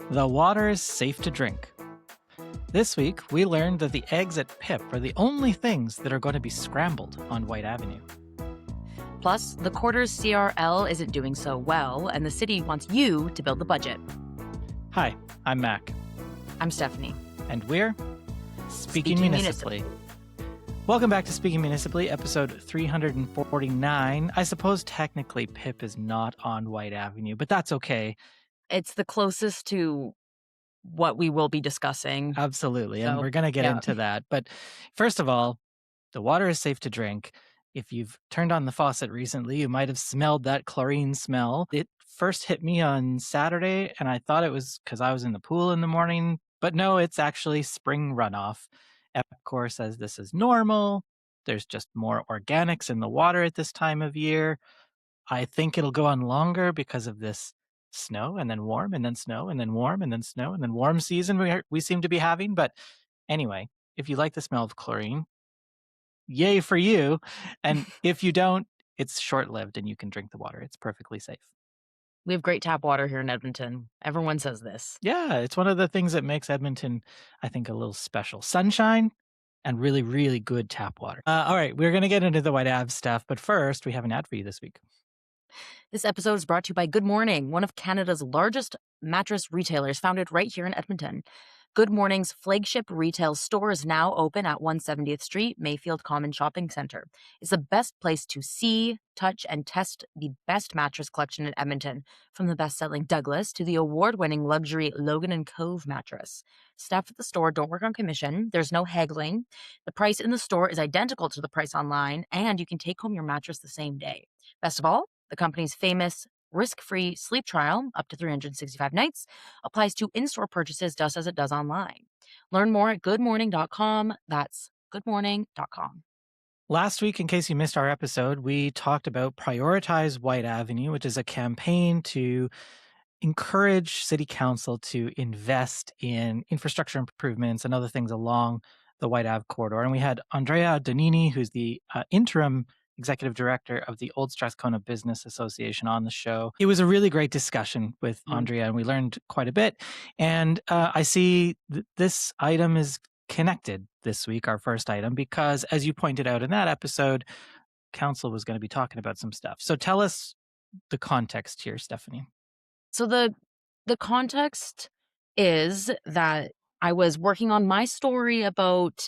The water is safe to drink. This week, we learned that the eggs at Pip are the only things that are going to be scrambled on Whyte Avenue. Plus, the Quarters CRL isn't doing so well, and the city wants you to build the budget. Hi, I'm Mac. I'm Stephanie. And we're Speaking Municipally. Welcome back to Speaking Municipally, episode 349. I suppose technically Pip is not on Whyte Avenue, but that's okay. It's the closest to what we will be discussing. Absolutely, and we're going to get into that. But first of all, the water is safe to drink. If you've turned on the faucet recently, you might have smelled that chlorine smell. It first hit me on Saturday, and I thought it was because I was in the pool in the morning. But no, it's actually spring runoff. EPCOR says this is normal. There's just more organics in the water at this time of year. I think it'll go on longer because of this snow and then warm and then snow and then warm and then snow and then warm season we seem to be having. But anyway, if you like the smell of chlorine, yay for you. And if you don't, it's short-lived and you can drink the water. It's perfectly safe. We have great tap water here in Edmonton. Everyone says this. Yeah, it's one of the things that makes Edmonton, I think, a little special. Sunshine and really, really good tap water. All right, we're going to get into the Whyte Ave stuff, but first, we have an ad for you this week. This episode is brought to you by Good Morning, one of Canada's largest mattress retailers, founded right here in Edmonton. Good Morning's flagship retail store is now open at 170th Street, Mayfield Common Shopping Centre. It's the best place to see, touch, and test the best mattress collection in Edmonton, from the best-selling Douglas to the award-winning luxury Logan & Cove mattress. Staff at the store don't work on commission. There's no haggling. The price in the store is identical to the price online, and you can take home your mattress the same day. Best of all, the company's famous risk-free sleep trial, up to 365 nights, applies to in-store purchases just as it does online. Learn more at goodmorning.com. That's goodmorning.com. Last week, in case you missed our episode, we talked about Prioritize Whyte Avenue, which is a campaign to encourage City Council to invest in infrastructure improvements and other things along the Whyte Ave corridor. And we had Andrea Donini, who's the interim executive director of the Old Strathcona Business Association, on the show. It was a really great discussion with Andrea, and we learned quite a bit. And I see this item is connected this week, our first item, because as you pointed out in that episode, Council was going to be talking about some stuff. So tell us the context here, Stephanie. So the context is that I was working on my story about,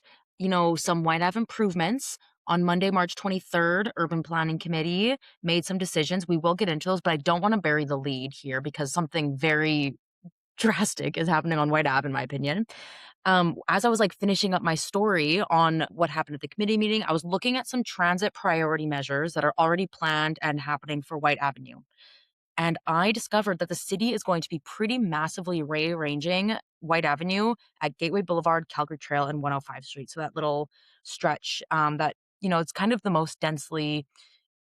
some Whyte Ave improvements. On Monday, March 23rd, Urban Planning Committee made some decisions. We will get into those, but I don't want to bury the lead here because something very drastic is happening on Whyte Ave, in my opinion. As I was finishing up my story on what happened at the committee meeting, I was looking at some transit priority measures that are already planned and happening for Whyte Avenue. And I discovered that the city is going to be pretty massively rearranging Whyte Avenue at Gateway Boulevard, Calgary Trail, and 105 Street. So that little stretch that, it's kind of the most densely,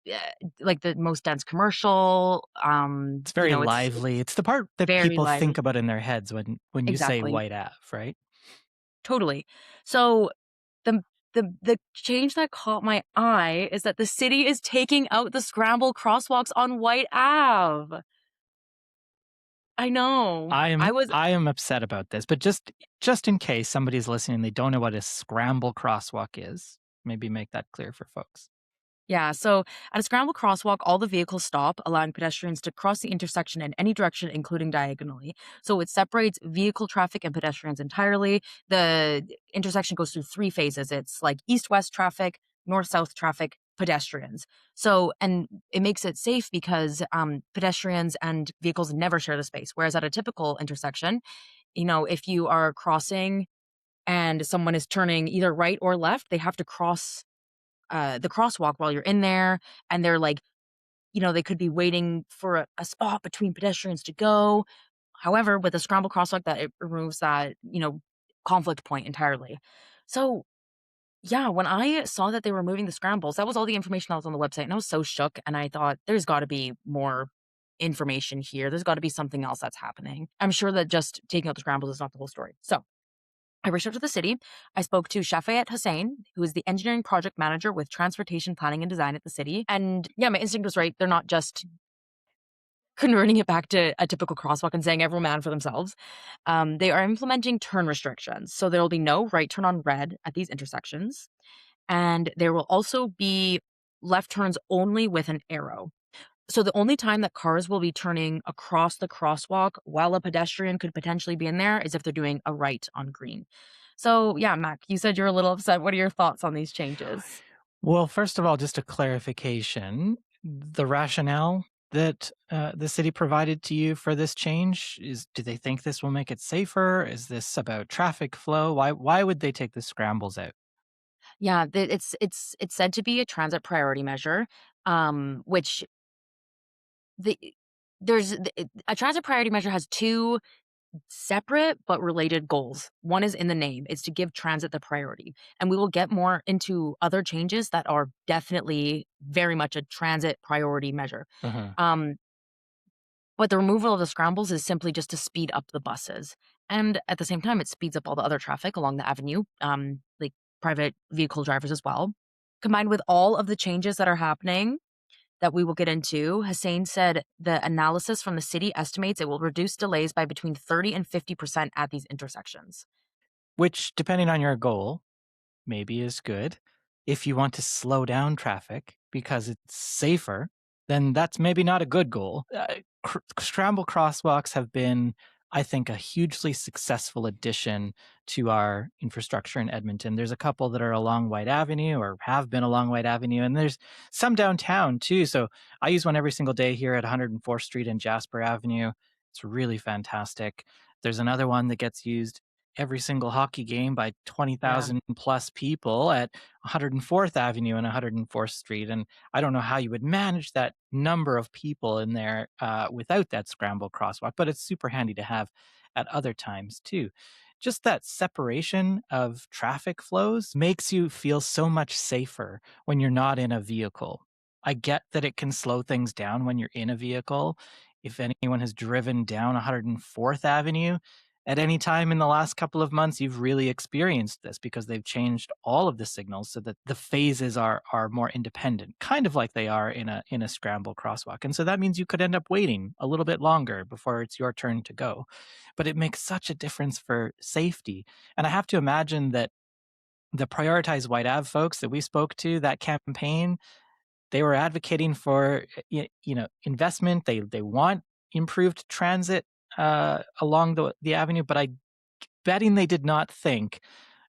the most dense commercial. It's very lively. It's the part that people think about in their heads when you say Whyte Ave, right? Totally. So the change that caught my eye is that the city is taking out the scramble crosswalks on Whyte Ave. I know. I am upset about this, but just in case somebody's listening and they don't know what a scramble crosswalk is, maybe make that clear for folks. Yeah, so at a scramble crosswalk, all the vehicles stop, allowing pedestrians to cross the intersection in any direction, including diagonally. So it separates vehicle traffic and pedestrians entirely. The intersection goes through three phases. It's east-west traffic, north-south traffic, pedestrians. So, and it makes it safe because pedestrians and vehicles never share the space. Whereas at a typical intersection, if you are crossing and someone is turning either right or left, they have to cross the crosswalk while you're in there, and they're they could be waiting for a spot between pedestrians to go. However, with a scramble crosswalk, that it removes that conflict point entirely. So yeah, when I saw that they were moving the scrambles, that was all the information that was on the website, and I was so shook, and I thought there's got to be more information here. There's got to be something else that's happening. I'm sure that just taking out the scrambles is not the whole story. So I reached out to the city. I spoke to Shafayette Hussain, who is the engineering project manager with transportation planning and design at the city. And yeah, my instinct was right. They're not just converting it back to a typical crosswalk and saying everyone man for themselves. They are implementing turn restrictions. So there will be no right turn on red at these intersections. And there will also be left turns only with an arrow. So the only time that cars will be turning across the crosswalk while a pedestrian could potentially be in there is if they're doing a right on green. So yeah, Mac, you said you're a little upset. What are your thoughts on these changes? Well, first of all, just a clarification, the rationale that, the city provided to you for this change is, do they think this will make it safer? Is this about traffic flow? Why would they take the scrambles out? Yeah, it's said to be a transit priority measure, which the a transit priority measure has two separate but related goals. One is in the name, it's to give transit the priority. And we will get more into other changes that are definitely very much a transit priority measure. Uh-huh. Um, but the removal of the scrambles is simply just to speed up the buses. And at the same time, it speeds up all the other traffic along the avenue, like private vehicle drivers as well. Combined with all of the changes that are happening, that we will get into, Hussein said the analysis from the city estimates it will reduce delays by between 30 and 50% at these intersections. Which, depending on your goal, maybe is good. If you want to slow down traffic because it's safer, then that's maybe not a good goal. Scramble crosswalks have been, I think, a hugely successful addition to our infrastructure in Edmonton. There's a couple that are along Whyte Avenue or have been along Whyte Avenue, and there's some downtown too. So I use one every single day here at 104th Street and Jasper Avenue. It's really fantastic. There's another one that gets used every single hockey game by Yeah. 20,000 plus people at 104th Avenue and 104th Street. And I don't know how you would manage that number of people in there without that scramble crosswalk, but it's super handy to have at other times too. Just that separation of traffic flows makes you feel so much safer when you're not in a vehicle. I get that it can slow things down when you're in a vehicle. If anyone has driven down 104th Avenue, at any time in the last couple of months, you've really experienced this because they've changed all of the signals so that the phases are more independent, kind of like they are in a scramble crosswalk. And so that means you could end up waiting a little bit longer before it's your turn to go. But it makes such a difference for safety. And I have to imagine that the Prioritize White Ave folks that we spoke to, that campaign, they were advocating for investment. They want improved transit along the avenue, but I betting they did not think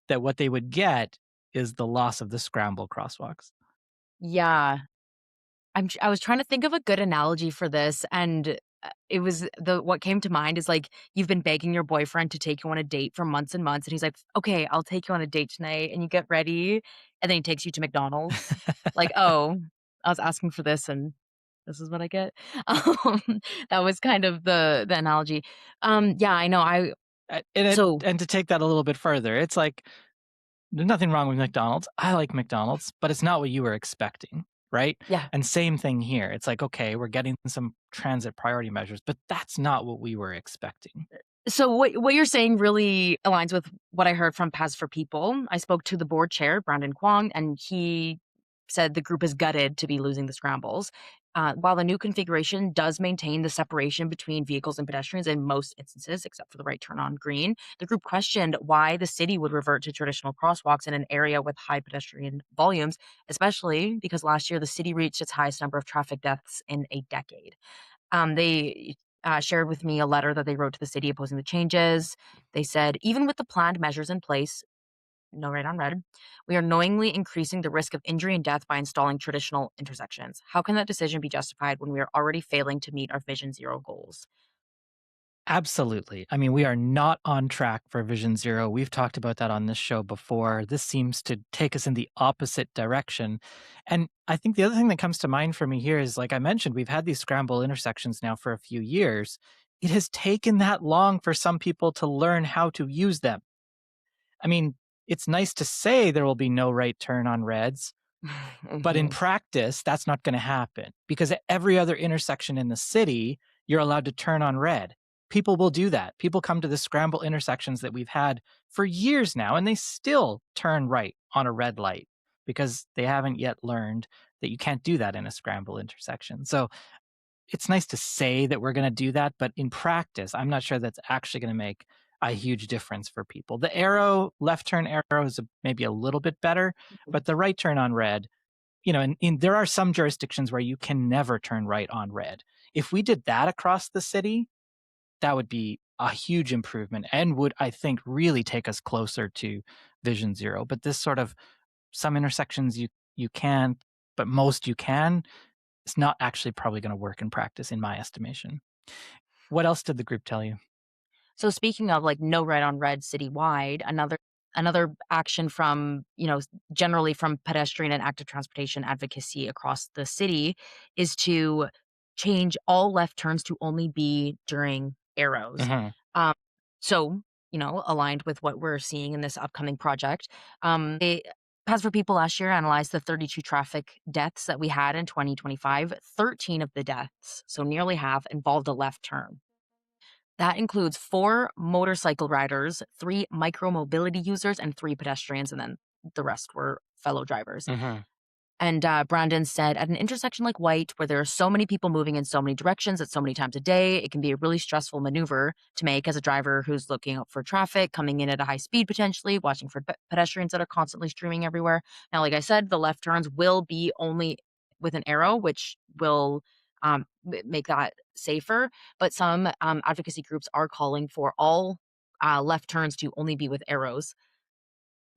that what they would get is the loss of the scramble crosswalks. Yeah. I was trying to think of a good analogy for this, and it was what came to mind is like you've been begging your boyfriend to take you on a date for months and months, and he's like, "Okay, I'll take you on a date tonight," and you get ready, and then he takes you to McDonald's. Like, "Oh, I was asking for this, and this is what I get." That was kind of the analogy. Yeah, I know. So And to take that a little bit further, it's like there's nothing wrong with McDonald's. I like McDonald's, but it's not what you were expecting, right? yeah. And same thing here. It's like, okay, we're getting some transit priority measures, but that's not what we were expecting. So what you're saying really aligns with what I heard from Paths for People. I spoke to the board chair, Brandon Kwong, and he said the group is gutted to be losing the scrambles. While the new configuration does maintain the separation between vehicles and pedestrians in most instances, except for the right turn on green, the group questioned why the city would revert to traditional crosswalks in an area with high pedestrian volumes, especially because last year the city reached its highest number of traffic deaths in a decade. They shared with me a letter that they wrote to the city opposing the changes. They said, even with the planned measures in place, no red on red, we are knowingly increasing the risk of injury and death by installing traditional intersections. How can that decision be justified when we are already failing to meet our Vision Zero goals? Absolutely. I mean, we are not on track for Vision Zero. We've talked about that on this show before. This seems to take us in the opposite direction. And I think the other thing that comes to mind for me here is, like I mentioned, we've had these scramble intersections now for a few years. It has taken that long for some people to learn how to use them. I mean, it's nice to say there will be no right turn on reds, but in Mhm. practice, that's not going to happen because at every other intersection in the city, you're allowed to turn on red. People will do that. People come to the scramble intersections that we've had for years now, and they still turn right on a red light because they haven't yet learned that you can't do that in a scramble intersection. So it's nice to say that we're going to do that, but in practice, I'm not sure that's actually going to make a huge difference for people. The arrow, left turn arrow is maybe a little bit better, but the right turn on red, and there are some jurisdictions where you can never turn right on red. If we did that across the city, that would be a huge improvement and would, I think, really take us closer to Vision Zero. But this sort of some intersections you can't, but most you can. It's not actually probably going to work in practice, in my estimation. What else did the group tell you? So speaking of like no red on red citywide, another action from, generally from pedestrian and active transportation advocacy across the city is to change all left turns to only be during arrows. Hmm. Um, so, aligned with what we're seeing in this upcoming project, Paths for People last year analyzed the 32 traffic deaths that we had in 2025. 13 of the deaths, so nearly half, involved a left turn. That includes 4 motorcycle riders, 3 micromobility users, and 3 pedestrians, and then the rest were fellow drivers. Hmm. And Brandon said, at an intersection like White, where there are so many people moving in so many directions at so many times a day, it can be a really stressful maneuver to make as a driver who's looking out for traffic, coming in at a high speed potentially, watching for pedestrians that are constantly streaming everywhere. Now, like I said, the left turns will be only with an arrow, which will make that safer. But some advocacy groups are calling for all left turns to only be with arrows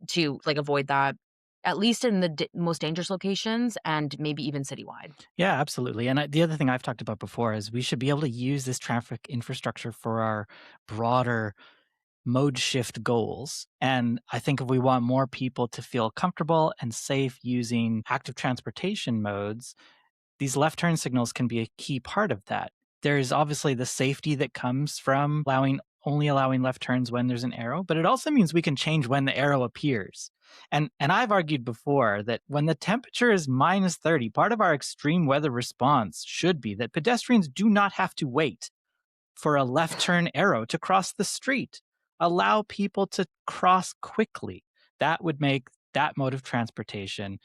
to like avoid that, at least in the most dangerous locations and maybe even citywide. Yeah, absolutely. And the other thing I've talked about before is we should be able to use this traffic infrastructure for our broader mode shift goals. And I think if we want more people to feel comfortable and safe using active transportation modes, these left turn signals can be a key part of that. There's obviously the safety that comes from only allowing left turns when there's an arrow, but it also means we can change when the arrow appears. And I've argued before that when the temperature is minus 30, part of our extreme weather response should be that pedestrians do not have to wait for a left turn arrow to cross the street. Allow people to cross quickly. That would make that mode of transportation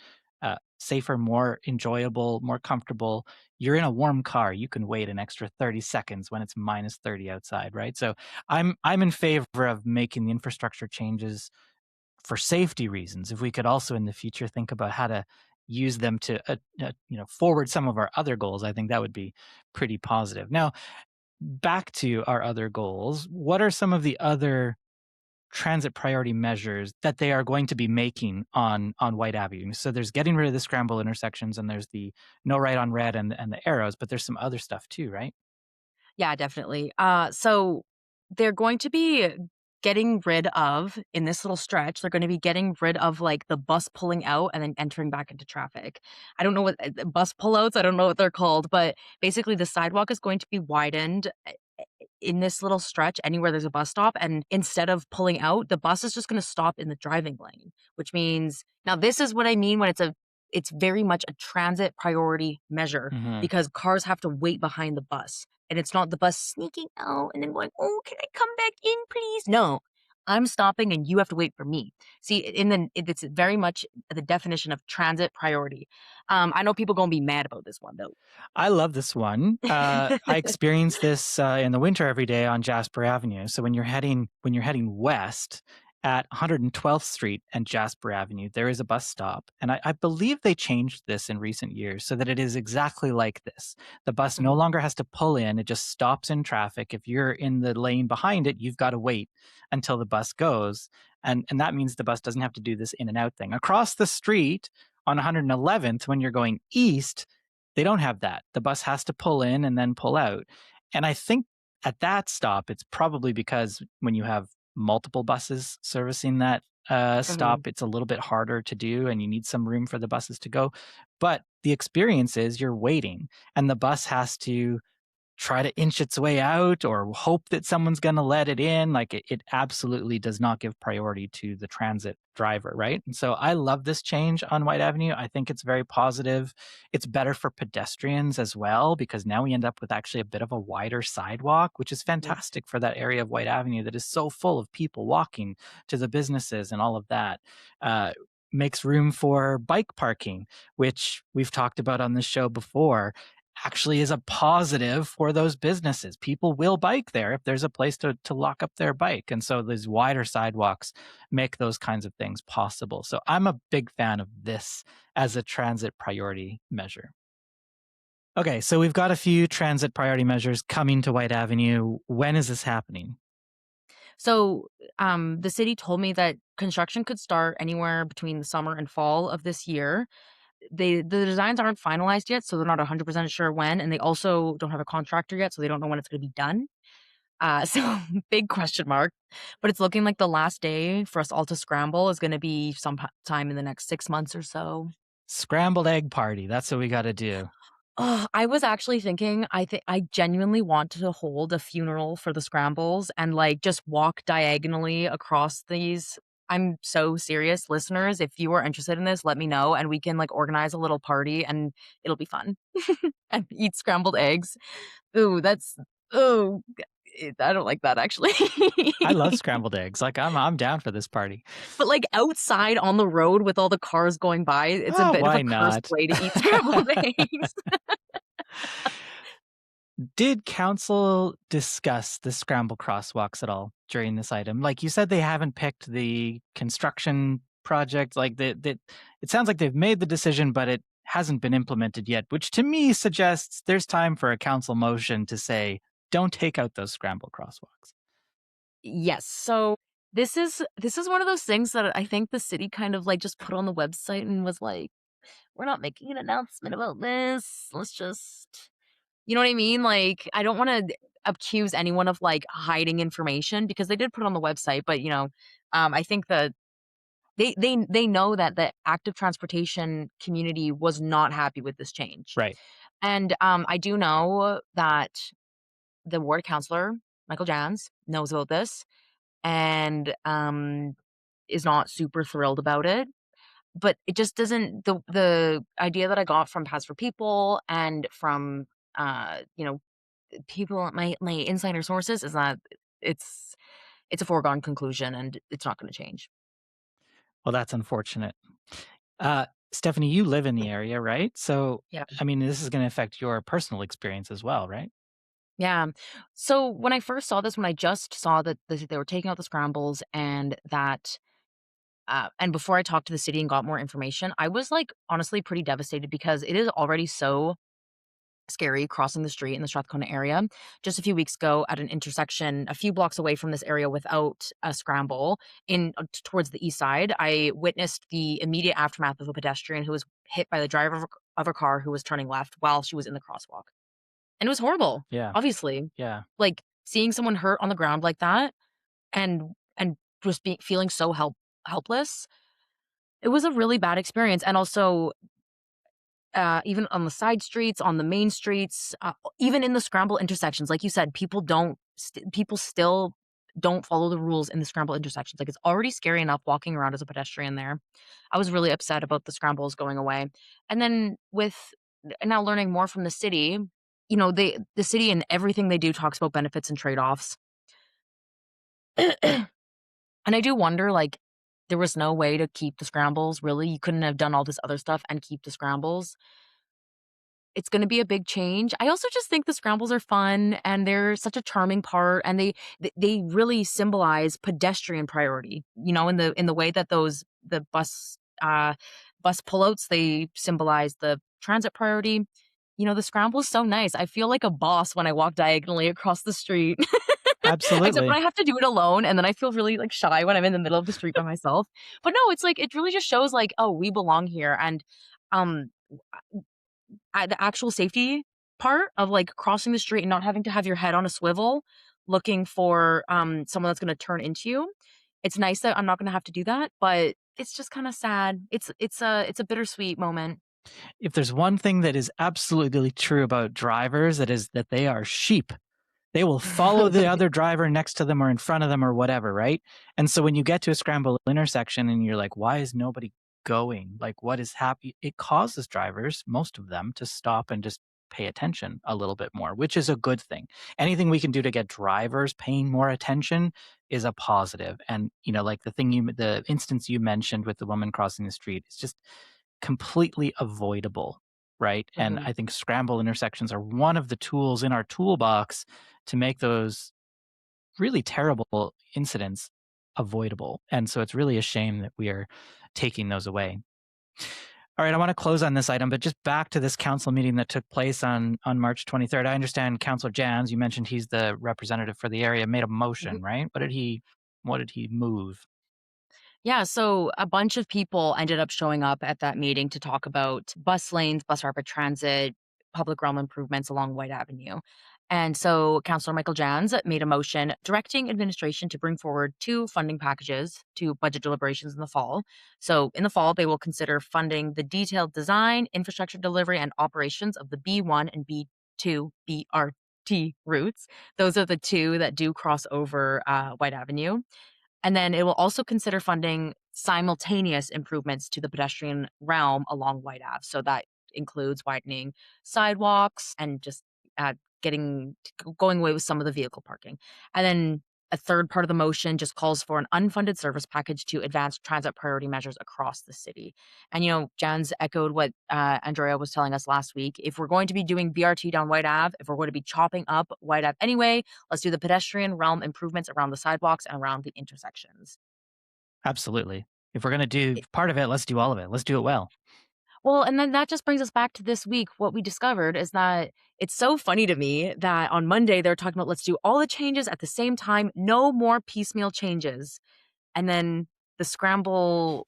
safer, more enjoyable, more comfortable. You're in a warm car. You can wait an extra 30 seconds when it's minus 30 outside, right? So I'm in favor of making the infrastructure changes for safety reasons. If we could also in the future think about how to use them to forward some of our other goals, I think that would be pretty positive. Now, back to our other goals, what are some of the other transit priority measures that they are going to be making on Whyte Avenue? So there's getting rid of the scramble intersections and there's the no right on red and the arrows, but there's some other stuff too, right? Yeah, definitely. So they're going to be getting rid of, in this little stretch, they're going to be getting rid of like the bus pulling out and then entering back into traffic. I don't know what bus pullouts, I don't know what they're called, but basically the sidewalk is going to be widened in this little stretch anywhere there's a bus stop. And instead of pulling out, the bus is just going to stop in the driving lane, which means now this is what I mean when it's very much a transit priority measure Hmm. because cars have to wait behind the bus. And it's not the bus sneaking out and then going, "Oh, can I come back in, please?" No, I'm stopping and you have to wait for me. See, it's very much the definition of transit priority. I know people gonna be mad about this one though. I love this one. I experience this in the winter every day on Jasper Avenue. So when you're heading west at 112th Street and Jasper Avenue, there is a bus stop, and I believe they changed this in recent years so that it is exactly like this. The bus no Mhm, longer has to pull in; it just stops in traffic. If you're in the lane behind it, you've got to wait until the bus goes, and that means the bus doesn't have to do this in and out thing. Across the street on 111th, when you're going east, they don't have that. The bus has to pull in and then pull out. And I think at that stop, it's probably because when you have multiple buses servicing that mhm. stop, it's a little bit harder to do and you need some room for the buses to go. But the experience is you're waiting and the bus has to try to inch its way out or hope that someone's going to let it in. Like it absolutely does not give priority to the transit driver, right? And so I love this change on Whyte Avenue. I think it's very positive. It's better for pedestrians as well because now we end up with actually a bit of a wider sidewalk, which is Mhm. fantastic for that area of Whyte Avenue that is so full of people walking to the businesses and all of that. Uh, Makes room for bike parking, which we've talked about on this show before. actually is a positive for those businesses. People will bike there if there's a place to lock up their bike. And so these wider sidewalks make those kinds of things possible. So I'm a big fan of this as a transit priority measure. Okay, so we've got a few transit priority measures coming to Whyte Avenue. When is this happening? So, the city told me that construction could start anywhere between the summer and fall of this year. The designs aren't finalized yet, so they're not 100% sure when, and they also don't have a contractor yet, so they don't know when it's gonna be done. So big question mark, but it's looking like the last day for us all to scramble is gonna be some time in the next 6 months or so. Scrambled egg party. That's what we got to do. Oh, I was actually thinking, I genuinely want to hold a funeral for the scrambles and, like, just walk diagonally across these. I'm so serious, listeners, if you are interested in this, let me know, and we can, like, organize a little party, and it'll be fun. And eat scrambled eggs. Ooh, that's oh, I don't like that actually. I love scrambled eggs. Like I'm down for this party. But, like, outside on the road with all the cars going by, it's a Oh, bit of a why cursed not? way to eat scrambled eggs. Did council discuss the scramble crosswalks at all during this item? Like you said, they haven't picked the construction project. Like it sounds like they've made the decision, but it hasn't been implemented yet, which to me suggests there's time for a council motion to say, don't take out those scramble crosswalks. Yes, so this is one of those things that I think the city kind of, like, just put on the website and was like, "We're not making an announcement about this. Let's just" you know what I mean? Like, I don't wanna accuse anyone of, like, hiding information because they did put it on the website, but, I think that they know that the active transportation community was not happy with this change. Right. And, I do know that the ward counselor, Michael Jans, knows about this and, is not super thrilled about it. But it just doesn't the idea that I got from Paths for People and from, people at my insider sources is that it's it's a foregone conclusion and it's not gonna change. Well, that's unfortunate. Stephanie, you live in the area, right? So, Yeah. I mean, this is going to affect your personal experience as well, right? Yeah. So when I first saw this, when I just saw that they were taking out the scrambles and that, and before I talked to the city and got more information, I was like honestly pretty devastated because it is already so scary crossing the street in the Strathcona area. Just a few weeks ago at an intersection a few blocks away from this area without a scramble towards the east side, I witnessed the immediate aftermath of a pedestrian who was hit by the driver of a car who was turning left while she was in the crosswalk. And it was horrible, Yeah. obviously. Yeah. Like, seeing someone hurt on the ground like that and just feeling so helpless, it was a really bad experience, and also, even on the side streets, on the main streets, even in the scramble intersections, like you said, people still don't follow the rules in the scramble intersections, like, it's already scary enough walking around as a pedestrian there. I was really upset about the scrambles going away, and then with now learning more from the city, the city and everything they do talks about benefits and trade-offs. And I do wonder, like, there was no way to keep the scrambles, really? You couldn't have done all this other stuff and keep the scrambles? It's gonna be a big change. I also just think the scrambles are fun, and they're such a charming part, and they really symbolize pedestrian priority, in the way that the bus pullouts, they symbolize the transit priority. The scramble is so nice. I feel like a boss when I walk diagonally across the street. Except when Absolutely. I have to do it alone, and then I feel really, like, shy when I'm in the middle of the street by myself. But no, it's like it really just shows, like, "Oh, we belong here," and, um, the actual safety part of, like, crossing the street and not having to have your head on a swivel looking for, someone that's gonna turn into you. It's nice that I'm not gonna have to do that, but it's just kinda sad. It's a bittersweet moment. If there's one thing that is absolutely true about drivers, that is that they are sheep. They will follow the other driver next to them or in front of them or whatever, right? And so when you get to a scramble intersection and you're like, why is nobody going? Like, what is happening? It causes drivers, most of them, to stop and just pay attention a little bit more, which is a good thing. Anything we can do to get drivers paying more attention is a positive. And, like the instance you mentioned with the woman crossing the street is just completely avoidable. right? And Mhm. I think scramble intersections are one of the tools in our toolbox to make those really terrible incidents avoidable. And so it's really a shame that we are taking those away. All right, I want to close on this item, but just back to this council meeting that took place on March 23rd. I understand Councillor Jans, you mentioned he's the representative for the area, made a Mhm. motion, right? What did he move? Yeah, so a bunch of people ended up showing up at that meeting to talk about bus lanes, bus rapid transit, public realm improvements along Whyte Avenue. And so Councillor Michael Jans made a motion directing administration to bring forward two funding packages to budget deliberations in the fall. So in the fall, they will consider funding the detailed design, infrastructure delivery, and operations of the B1 and B2 BRT routes. Those are the two that do cross over Whyte Avenue. And then it will also consider funding simultaneous improvements to the pedestrian realm along Whyte Ave. So that includes widening sidewalks and just getting going away with some of the vehicle parking. And then a third part of the motion just calls for an unfunded service package to advance transit priority measures across the city. And, Jan's echoed what Andrea was telling us last week. If we're going to be doing BRT down Whyte Ave, if we're going to be chopping up Whyte Ave anyway, let's do the pedestrian realm improvements around the sidewalks and around the intersections. Absolutely. If we're going to do It- part of it, let's do all of it. Let's do it well. well, and then that just brings us back to this week. What we discovered is that it's so funny to me that on Monday they're talking about let's do all the changes at the same time, no more piecemeal changes. And then the scramble,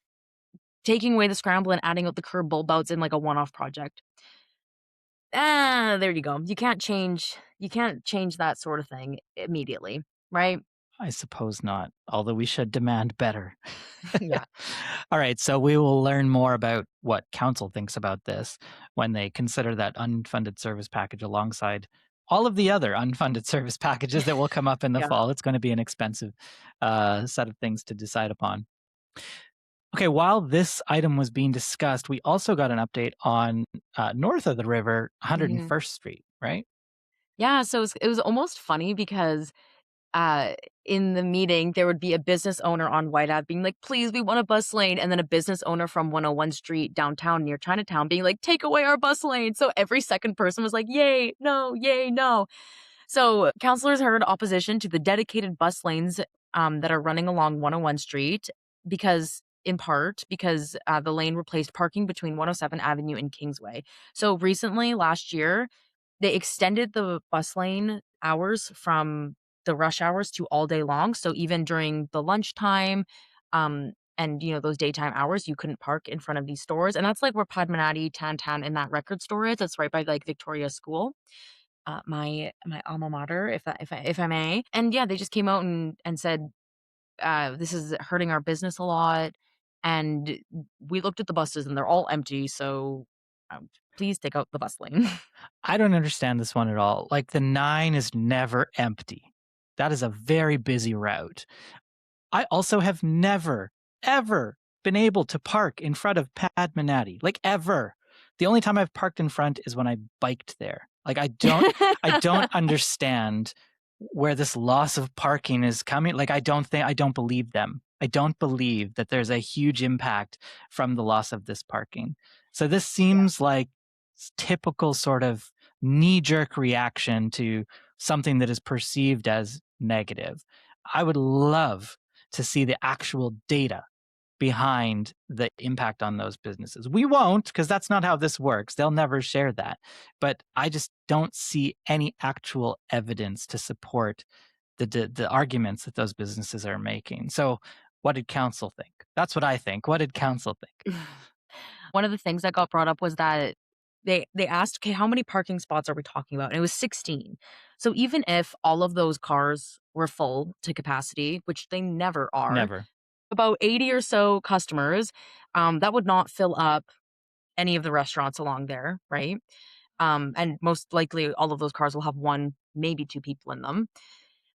taking away the scramble and adding out the curb bulb outs in like a one-off project. There you go. You can't change that sort of thing immediately, right? I suppose not, although we should demand better. Yeah. All right, so we will learn more about what council thinks about this when they consider that unfunded service package alongside all of the other unfunded service packages that will come up in the Yeah. fall. It's going to be an expensive set of things to decide upon. Okay, while this item was being discussed, we also got an update on north of the river, Mhm. 101st Street, right? Yeah, so it was almost funny because uh, in the meeting, there would be a business owner on White Ave being like, "Please, we want a bus lane," and then a business owner from 101 Street downtown near Chinatown being like, "Take away our bus lane." So every second person was like, "Yay, no, yay, no." So councilors heard opposition to the dedicated bus lanes that are running along 101 Street in part, because the lane replaced parking between 107 Avenue and Kingsway. So recently, last year, they extended the bus lane hours from the rush hours to all day long. So even during the lunchtime, and those daytime hours, you couldn't park in front of these stores. And that's like where Padmanati, Tantan, and that record store is. It's right by like Victoria School, my alma mater, if I may. And yeah, they just came out and said, this is hurting our business a lot. And we looked at the buses and they're all empty. So please take out the bus lane. I don't understand this one at all. Like the 9 is never empty. That is a very busy route. I also have never, ever been able to park in front of Padmanati, like ever. The only time I've parked in front is when I biked there. Like I don't understand where this loss of parking is coming. Like I don't believe them. I don't believe that there's a huge impact from the loss of this parking. So this Yeah. seems like typical sort of knee-jerk reaction to something that is perceived as negative. I would love to see the actual data behind the impact on those businesses. We won't, because that's not how this works. They'll never share that. But I just don't see any actual evidence to support the arguments that those businesses are making. So what did council think? That's what I think. What did council think? One of the things that got brought up was that they asked, "Okay, how many parking spots are we talking about?" And it was 16. So even if all of those cars were full to capacity, which they never are, Never. about 80 or so customers, that would not fill up any of the restaurants along there, right? And most likely all of those cars will have one, maybe two people in them.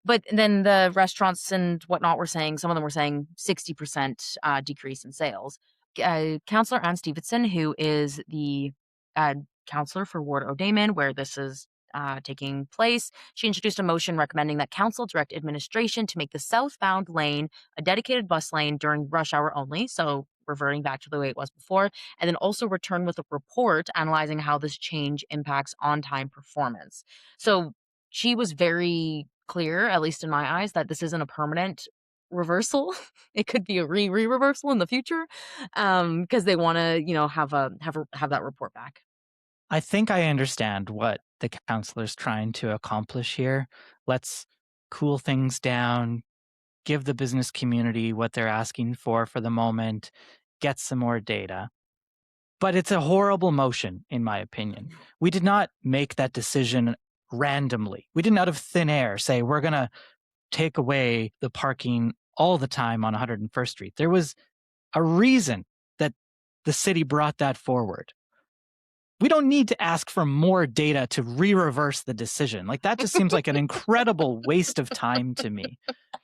But then the restaurants and whatnot were saying, some of them were saying 60% decrease in sales. Councillor Ann Stevenson, who is the uh, councillor for Ward O'Damon, where this is taking place, she introduced a motion recommending that council direct administration to make the southbound lane a dedicated bus lane during rush hour only. So reverting back to the way it was before, and then also return with a report analyzing how this change impacts on-time performance. So she was very clear, at least in my eyes, that this isn't a permanent reversal. It could be a reversal in the future, because they want to, have that report back. I think I understand what the counselor's trying to accomplish here. Let's cool things down, give the business community what they're asking for the moment, get some more data. But it's a horrible motion, in my opinion. We did not make that decision randomly. We didn't out of thin air say, we're going to take away the parking all the time on 101st Street. There was a reason that the city brought that forward. We don't need to ask for more data to reverse the decision. Like, that just seems like an incredible waste of time to me.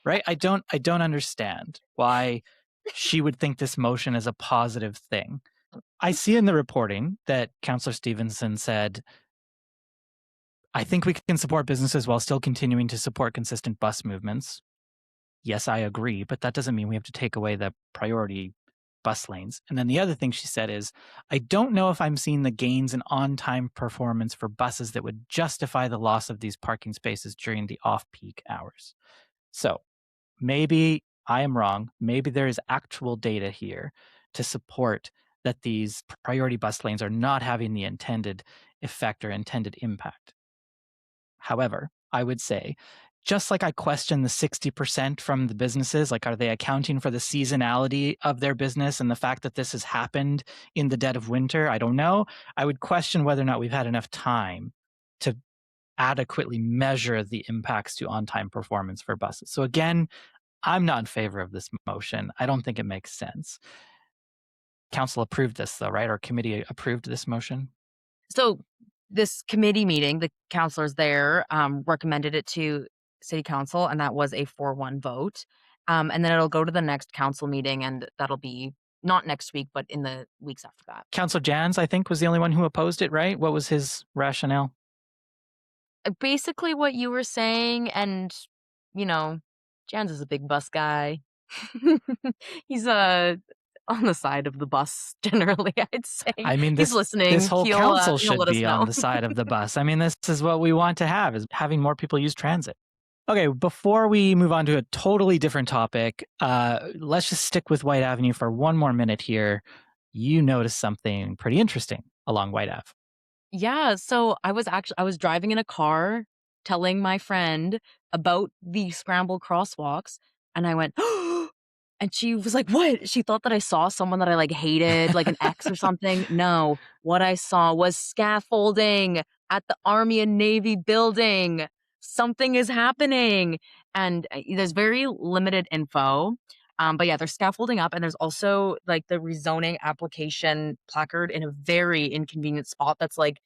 Right? I don't understand why she would think this motion is a positive thing. I see in the reporting that Councillor Stevenson said, I think we can support businesses while still continuing to support consistent bus movements. Yes, I agree, but that doesn't mean we have to take away the priority bus lanes. And then the other thing she said is, I don't know if I'm seeing the gains in on-time performance for buses that would justify the loss of these parking spaces during the off-peak hours. So maybe I am wrong. Maybe there is actual data here to support that these priority bus lanes are not having the intended effect or intended impact. However, I would say, just like I question the 60% from the businesses, like, are they accounting for the seasonality of their business and the fact that this has happened in the dead of winter? I don't know. I would question whether or not we've had enough time to adequately measure the impacts to on-time performance for buses. So again, I'm not in favor of this motion. I don't think it makes sense. Council approved this though, right? Our committee approved this motion? So this committee meeting, the counselors there recommended it to city council, and that was a 4-1 vote. And then it'll go to the next council meeting, and that'll be not next week, but in the weeks after that. Councillor Jans, I think, was the only one who opposed it, right? What was his rationale? Basically, what you were saying, and you know, Jans is a big bus guy. He's on the side of the bus generally, I'd say. I mean, He's this listening. whole council He'll should let us be on know. the side of the bus. I mean, this is what we want to have, is having more people use transit. Okay, before we move on to a totally different topic, let's just stick with Whyte Avenue for one more minute here. You noticed something pretty interesting along Whyte Ave. Yeah, so I was driving in a car telling my friend about the scramble crosswalks, and I went, and she was like, "What?" She thought that I saw someone that I, like, hated, like an ex or something. No, what I saw was scaffolding at the Army and Navy building. Something is happening, and, there's very limited info, but yeah, there's scaffolding up, and there's also, like, the rezoning application placard in a very inconvenient spot that's, like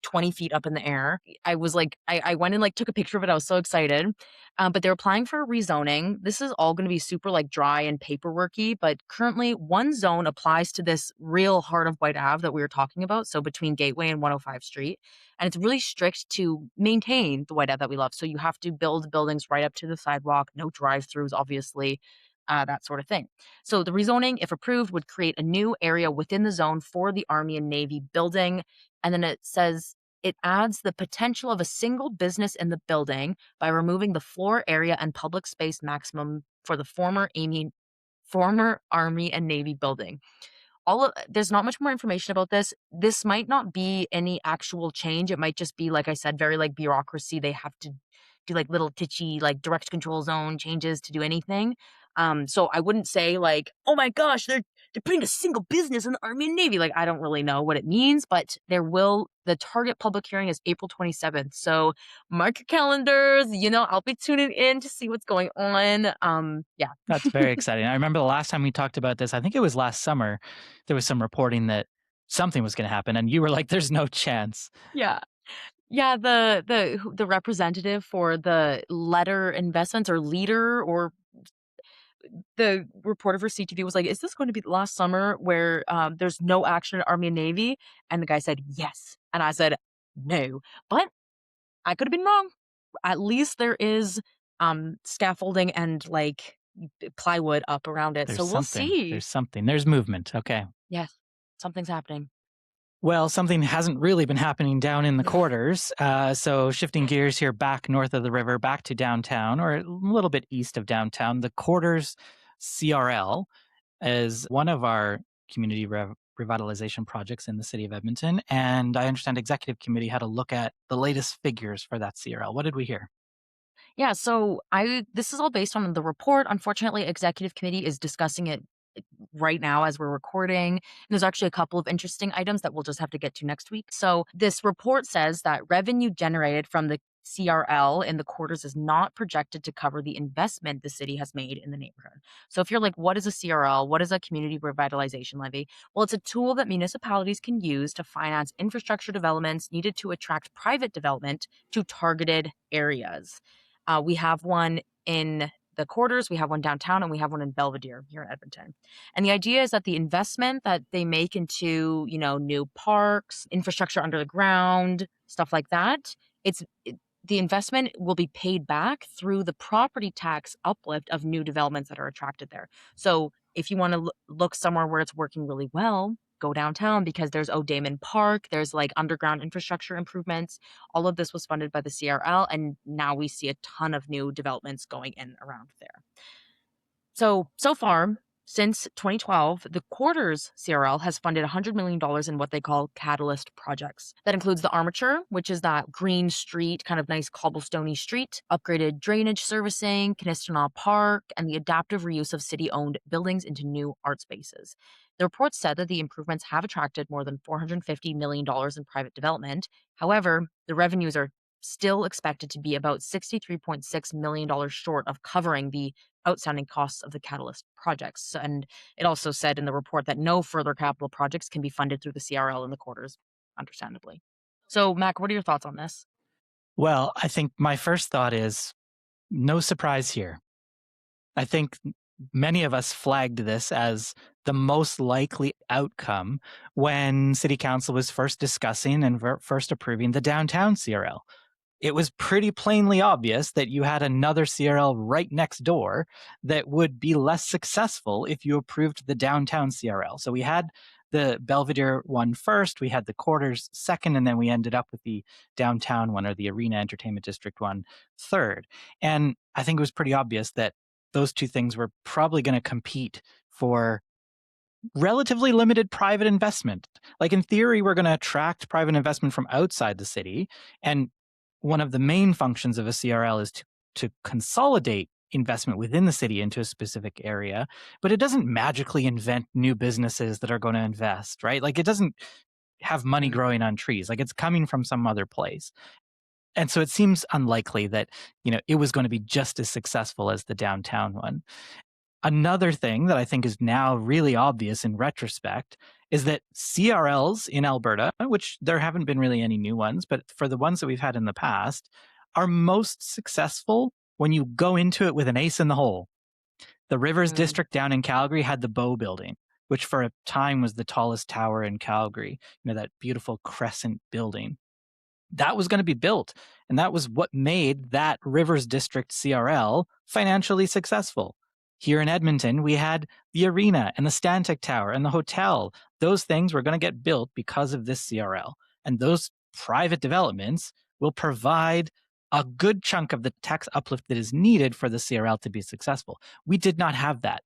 20 feet up in the air. I was like, I went and like took a picture of it. I was so excited. But they're applying for a rezoning. This is all going to be super like dry and paperworky. But currently, one zone applies to this real heart of Whyte Ave that we were talking about. So between Gateway and 105 Street. And it's really strict to maintain the Whyte Ave that we love. So you have to build buildings right up to the sidewalk, no drive throughs, obviously. That sort of thing. So the rezoning, if approved, would create a new area within the zone for the Army and Navy building. And then it says it adds the potential of a single business in the building by removing the floor area and public space maximum for the former Army and Navy building. There's not much more information about this. This might not be any actual change. It might just be, like I said, very like bureaucracy. They have to do like little titchy like direct control zone changes to do anything. So I wouldn't say like, oh my gosh, they're putting a single business in the Army and Navy. Like, I don't really know what it means, but the target public hearing is April 27th. So mark your calendars, I'll be tuning in to see what's going on. Yeah. That's very exciting. I remember the last time we talked about this, I think it was last summer, there was some reporting that something was going to happen, and you were like, there's no chance. Yeah. Yeah, the representative for the letter investments or leader or the reporter for CTV was like, "Is this going to be the last summer where there's no action at Army and Navy?" And the guy said, "Yes." And I said, "No." But I could have been wrong. At least there is scaffolding and like plywood up around it. There's So we'll something. see. There's something. There's movement. Okay. Yes, something's happening. Well, something hasn't really been happening down in the quarters. So, shifting gears here back north of the river, back to downtown, or a little bit east of downtown, the Quarters CRL is one of our community revitalization projects in the city of Edmonton. And I understand executive committee had a look at the latest figures for that CRL. What did we hear? Yeah, so I this is all based on the report. Unfortunately, executive committee is discussing it right now as we're recording. And there's actually a couple of interesting items that we'll just have to get to next week. So, this report says that revenue generated from the CRL in the quarters is not projected to cover the investment the city has made in the neighborhood. So, if you're like, what is a CRL? What is a community revitalization levy? Well, it's a tool that municipalities can use to finance infrastructure developments needed to attract private development to targeted areas. We have one in the quarters, we have one downtown, and we have one in Belvedere here in Edmonton. And the idea is that the investment that they make into, new parks, infrastructure under the ground, stuff like that, the investment will be paid back through the property tax uplift of new developments that are attracted there. So if you want to look somewhere where it's working really well, go downtown because there's O'Damon Park, there's like underground infrastructure improvements. All of this was funded by the CRL, and now we see a ton of new developments going in around there. So far, since 2012, the Quarters CRL has funded $100 million in what they call catalyst projects. That includes the armature, which is that green street, kind of nice cobblestoney street, upgraded drainage servicing, Kinistinaw Park, and the adaptive reuse of city-owned buildings into new art spaces. The report said that the improvements have attracted more than $450 million in private development. However, the revenues are still expected to be about $63.6 million short of covering the outstanding costs of the catalyst projects. And it also said in the report that no further capital projects can be funded through the CRL in the quarters, understandably. So, Mac, what are your thoughts on this? Well, I think my first thought is no surprise here. I think many of us flagged this as the most likely outcome when City Council was first discussing and first approving the downtown CRL. It was pretty plainly obvious that you had another CRL right next door that would be less successful if you approved the downtown CRL. So we had the Belvedere one first, we had the quarters second, and then we ended up with the downtown one or the Arena Entertainment District one third. And I think it was pretty obvious that those two things were probably going to compete for relatively limited private investment. Like in theory, we're going to attract private investment from outside the city. And one of the main functions of a CRL is to consolidate investment within the city into a specific area, but it doesn't magically invent new businesses that are going to invest, right? Like it doesn't have money Mhm. growing on trees. Like it's coming from some other place. And so it seems unlikely that, it was going to be just as successful as the downtown one. Another thing that I think is now really obvious in retrospect is that CRLs in Alberta, which there haven't been really any new ones, but for the ones that we've had in the past, are most successful when you go into it with an ace in the hole. The Rivers Mm, District down in Calgary had the Bow Building, which for a time was the tallest tower in Calgary, that beautiful crescent building that was going to be built. And that was what made that Rivers District CRL financially successful. Here in Edmonton, we had the arena and the Stantec Tower and the hotel. Those things were going to get built because of this CRL. And those private developments will provide a good chunk of the tax uplift that is needed for the CRL to be successful. We did not have that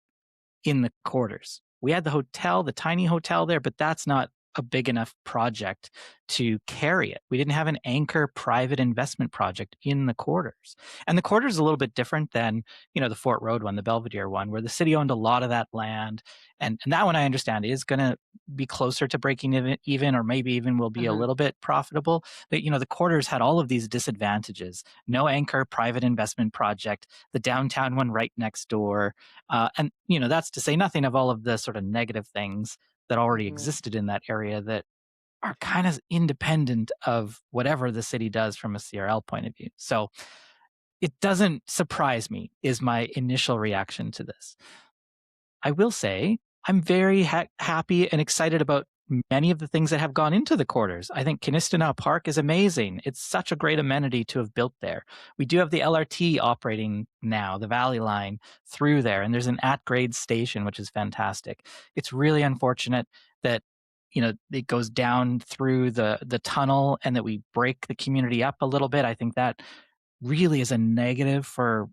in the quarters. We had the hotel, the tiny hotel there, but that's not a big enough project to carry it. We didn't have an anchor private investment project in the quarters. And the quarters is a little bit different than, the Fort Road one, the Belvedere one, where the city owned a lot of that land. And that one I understand is going to be closer to breaking even, or maybe even will be a mhm, little bit profitable. But, the quarters had all of these disadvantages. No anchor private investment project, the downtown one right next door, and that's to say nothing of all of the sort of negative things that already mhm. existed in that area that are kind of independent of whatever the city does from a CRL point of view. So it doesn't surprise me, is my initial reaction to this. I will say I'm very happy and excited about many of the things that have gone into the quarters. I think Kinistinow Park is amazing. It's such a great amenity to have built there. We do have the LRT operating now, the Valley Line through there, and there's an at-grade station, which is fantastic. It's really unfortunate that it goes down through the tunnel and that we break the community up a little bit. I think that really is a negative for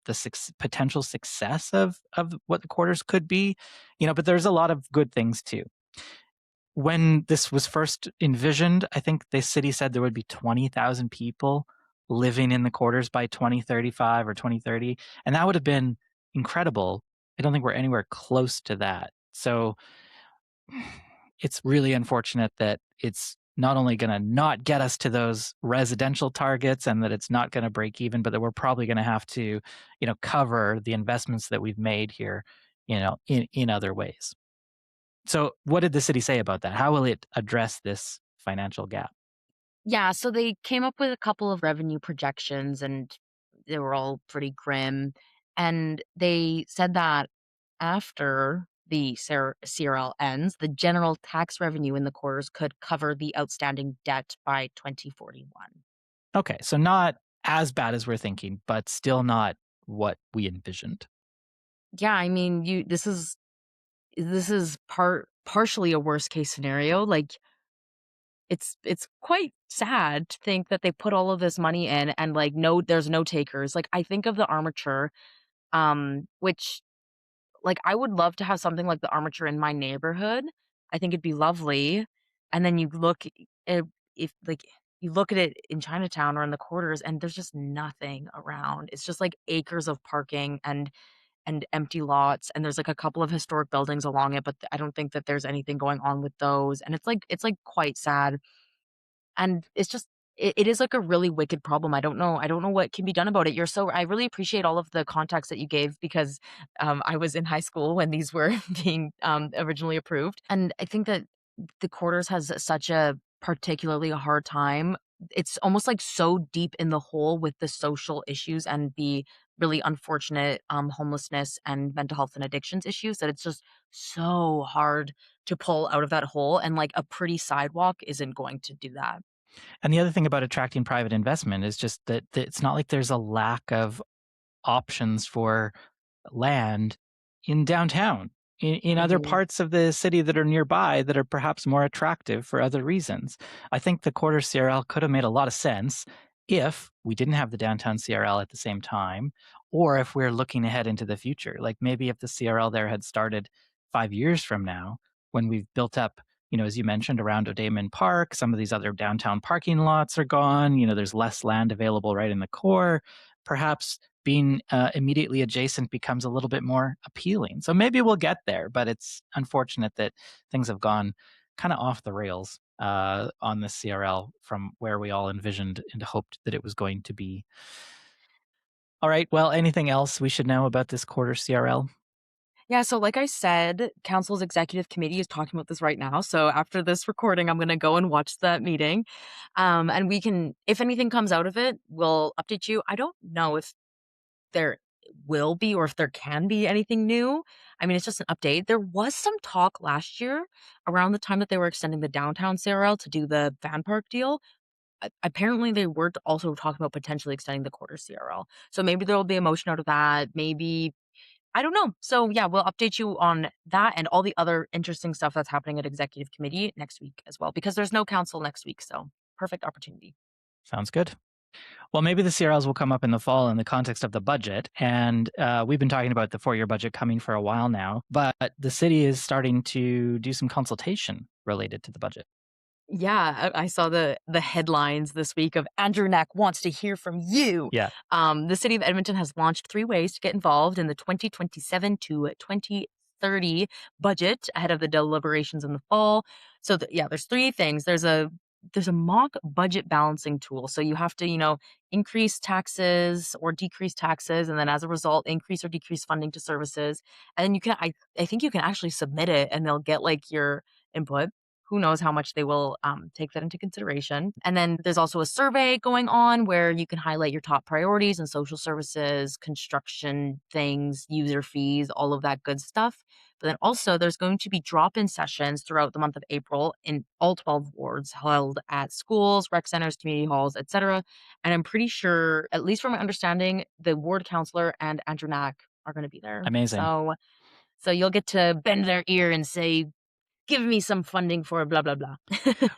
the potential success of what the quarters could be. But there's a lot of good things too. When this was first envisioned, I think the city said there would be 20,000 people living in the quarters by 2035 or 2030, and that would have been incredible. I don't think we're anywhere close to that. So it's really unfortunate that it's not only going to not get us to those residential targets and that it's not going to break even, but that we're probably going to have to, cover the investments that we've made here, in other ways. So what did the city say about that? How will it address this financial gap? Yeah, so they came up with a couple of revenue projections and they were all pretty grim. And they said that after the CRL ends, the general tax revenue in the quarters could cover the outstanding debt by 2041. Okay, so not as bad as we're thinking, but still not what we envisioned. Yeah, I mean, you this is partially a worst case scenario. Like it's quite sad to think that they put all of this money in and like no there's no takers. Like I think of the armature, which like I would love to have something like the armature in my neighborhood. I think it'd be lovely. And then you look at if like you look at it in Chinatown or in the quarters and there's just nothing around. It's just like acres of parking and empty lots, and there's like a couple of historic buildings along it, but I don't think that there's anything going on with those. And it's like quite sad. And it's just it is like a really wicked problem. I don't know what can be done about it. I really appreciate all of the context that you gave because I was in high school when these were being originally approved. And I think that the quarters has such a particularly a hard time. It's almost like so deep in the hole with the social issues and the really unfortunate homelessness and mental health and addictions issues that it's just so hard to pull out of that hole. And like a pretty sidewalk isn't going to do that. And the other thing about attracting private investment is just that it's not like there's a lack of options for land in downtown, in other Mhm. parts of the city that are nearby that are perhaps more attractive for other reasons. I think the Quarter CRL could have made a lot of sense if we didn't have the downtown CRL at the same time, or if we're looking ahead into the future. Like maybe if the CRL there had started 5 years from now, when we've built up, as you mentioned, around O'Dayman Park, some of these other downtown parking lots are gone. There's less land available right in the core. Perhaps being immediately adjacent becomes a little bit more appealing. So maybe we'll get there, but it's unfortunate that things have gone kind of off the rails on the CRL from where we all envisioned and hoped that it was going to be. All right. Well, anything else we should know about this quarter CRL? Yeah, so like I said, council's executive committee is talking about this right now. So after this recording, I'm going to go and watch that meeting. And we can, if anything comes out of it, we'll update you. I don't know if there will be or if there can be anything new. I mean, it's just an update. There was some talk last year around the time that they were extending the downtown CRL to do the van park deal. Apparently, they were also talking about potentially extending the quarter CRL. So maybe there will be a motion out of that. Maybe I don't know. So yeah, we'll update you on that and all the other interesting stuff that's happening at executive committee next week as well, because there's no council next week. So perfect opportunity. Sounds good. Well, maybe the CRLs will come up in the fall in the context of the budget. And we've been talking about the 4-year budget coming for a while now, but the city is starting to do some consultation related to the budget. Yeah, I saw the headlines this week of Andrew Knack wants to hear from you. Yeah. The city of Edmonton has launched 3 ways to get involved in the 2027 to 2030 budget ahead of the deliberations in the fall. So yeah, there's 3 things. There's a mock budget balancing tool. So you have to, increase taxes or decrease taxes, and then as a result, increase or decrease funding to services. And then I think you can actually submit it and they'll get like your input. who knows how much they will take that into consideration. And then there's also a survey going on where you can highlight your top priorities in social services, construction things, user fees, all of that good stuff. But then also there's going to be drop-in sessions throughout the month of April in all 12 wards held at schools, rec centers, community halls, etc. And I'm pretty sure, at least from my understanding, the ward counselor and Andrew Knack are going to be there. Amazing. So you'll get to bend their ear and say, give me some funding for blah, blah, blah.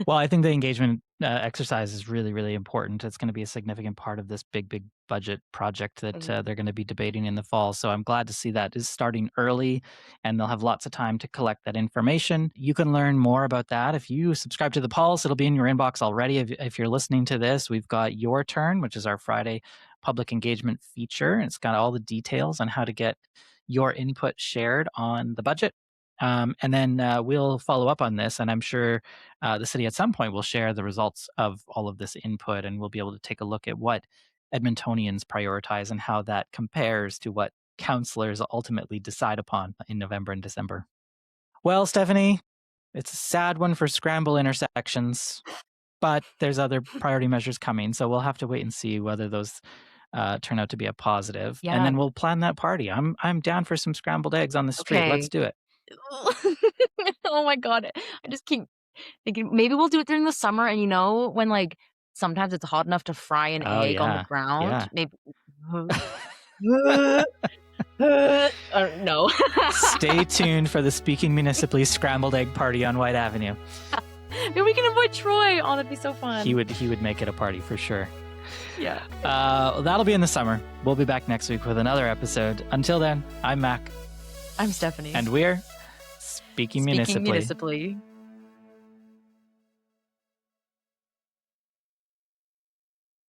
Well, I think the engagement exercise is really, really important. It's going to be a significant part of this big budget project that they're going to be debating in the fall. So I'm glad to see that is starting early, and they'll have lots of time to collect that information. You can learn more about that if you subscribe to the Pulse. It'll be in your inbox already. If you're listening to this, we've got Your Turn, which is our Friday public engagement feature. It's got all the details on how to get your input shared on the budget. And then we'll follow up on this, and I'm sure the city at some point will share the results of all of this input, and we'll be able to take a look at what Edmontonians prioritize and how that compares to what councillors ultimately decide upon in November and December. Well, Stephanie, it's a sad one for scramble intersections, but there's other priority measures coming, so we'll have to wait and see whether those turn out to be a positive. Yeah. And then we'll plan that party. I'm down for some scrambled eggs on the street. Okay. Let's do it. Oh my God. I just keep thinking maybe we'll do it during the summer. And when like sometimes it's hot enough to fry an egg on the ground. Maybe. No. Stay tuned for the Speaking Municipally scrambled egg party on Whyte Avenue. Maybe we can avoid Troy. Oh, that'd be so fun. He would make it a party for sure. Yeah. That'll be in the summer. We'll be back next week with another episode. Until then, I'm Mac. I'm Stephanie. And we're Speaking Municipally.